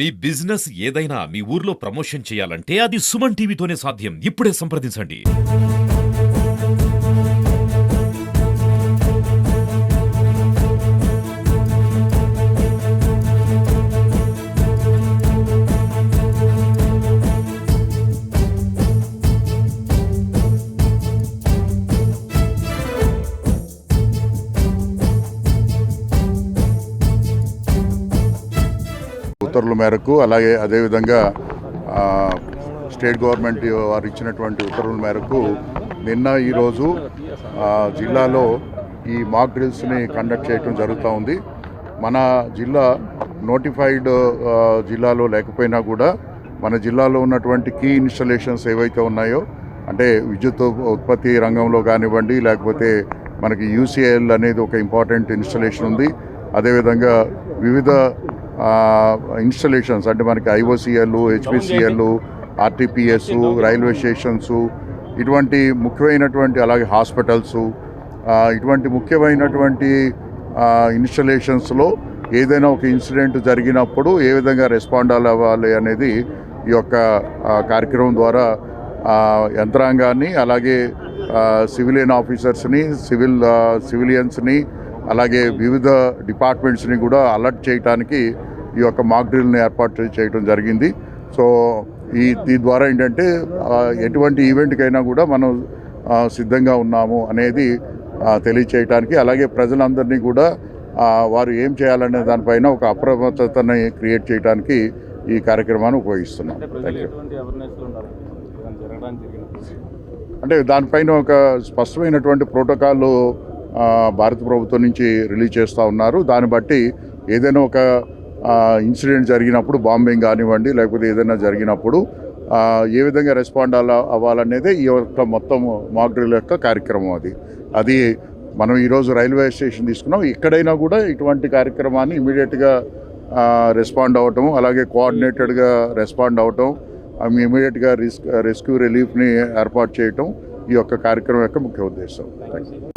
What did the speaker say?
మీ business ఏదైనా మీ ఊర్లో promotion చేయాలంటే అది సుమన్ టీవీతోనే సాధ్యం. ఇప్పుడే సంప్రదించండి. ఉత్తర్వుల మేరకు అలాగే అదేవిధంగా స్టేట్ గవర్నమెంట్ వారు ఇచ్చినటువంటి ఉత్తర్వుల మేరకు నిన్న ఈరోజు జిల్లాలో ఈ మాక్ డ్రిల్స్ని కండక్ట్ చేయడం జరుగుతూ ఉంది. మన జిల్లా నోటిఫైడ్ జిల్లాలో లేకపోయినా కూడా మన జిల్లాలో ఉన్నటువంటి కీ ఇన్స్టాలేషన్స్ ఏవైతే ఉన్నాయో, అంటే విద్యుత్ ఉత్పత్తి రంగంలో కానివ్వండి, లేకపోతే మనకి యూసీఎల్ అనేది ఒక ఇంపార్టెంట్ ఇన్స్టాలేషన్ ఉంది. అదేవిధంగా వివిధ ఇన్స్టలేషన్స్ అంటే మనకి IOCL, HPCL, RTPS, railway stations, ఇటువంటి ముఖ్యమైనటువంటి, అలాగే హాస్పిటల్స్, ఇటువంటి ముఖ్యమైనటువంటి ఇన్స్టలేషన్స్లో ఏదైనా ఒక ఇన్సిడెంట్ జరిగినప్పుడు ఏ విధంగా రెస్పాండ్ అవ్వాలి అనేది ఈ యొక్క కార్యక్రమం ద్వారా యంత్రాంగాన్ని, అలాగే సివిలియన్ ఆఫీసర్స్ని, సివిలియన్స్ని, అలాగే వివిధ డిపార్ట్మెంట్స్ని కూడా అలర్ట్ చేయడానికి ఈ యొక్క మాక్ డ్రిల్ని ఏర్పాటు చేయడం జరిగింది. సో దీని ద్వారా ఏంటంటే ఎటువంటి ఈవెంట్కైనా కూడా మనం సిద్ధంగా ఉన్నాము అనేది తెలియచేయడానికి, అలాగే ప్రజలందరినీ కూడా వారు ఏం చేయాలనే దానిపైన ఒక అప్రమత్తతని క్రియేట్ చేయడానికి ఈ కార్యక్రమాన్ని ఉపయోగిస్తున్నాం. Thank you. అంటే దానిపైన ఒక స్పష్టమైనటువంటి ప్రోటోకాల్ భారత ప్రభుత్వం నుంచి రిలీజ్ చేస్తూ ఉన్నారు. దాన్ని బట్టి ఏదైనా ఒక ఇన్సిడెంట్ జరిగినప్పుడు, బాంబింగ్ కానివ్వండి, లేకపోతే ఏదైనా జరిగినప్పుడు ఏ విధంగా రెస్పాండ్ అవ్వాలనేదే ఈ యొక్క మొత్తం మాక్ డ్రిల్ యొక్క కార్యక్రమం. అది మనం ఈరోజు రైల్వే స్టేషన్ తీసుకున్నాం. ఎక్కడైనా కూడా ఇటువంటి కార్యక్రమాన్ని ఇమీడియట్గా రెస్పాండ్ అవ్వటం, అలాగే కోఆర్డినేటెడ్గా రెస్పాండ్ అవ్వటం, ఇమీడియట్గా రెస్క్యూ రిలీఫ్ని ఏర్పాటు చేయటం ఈ యొక్క కార్యక్రమం యొక్క ముఖ్య ఉద్దేశం. Thank you.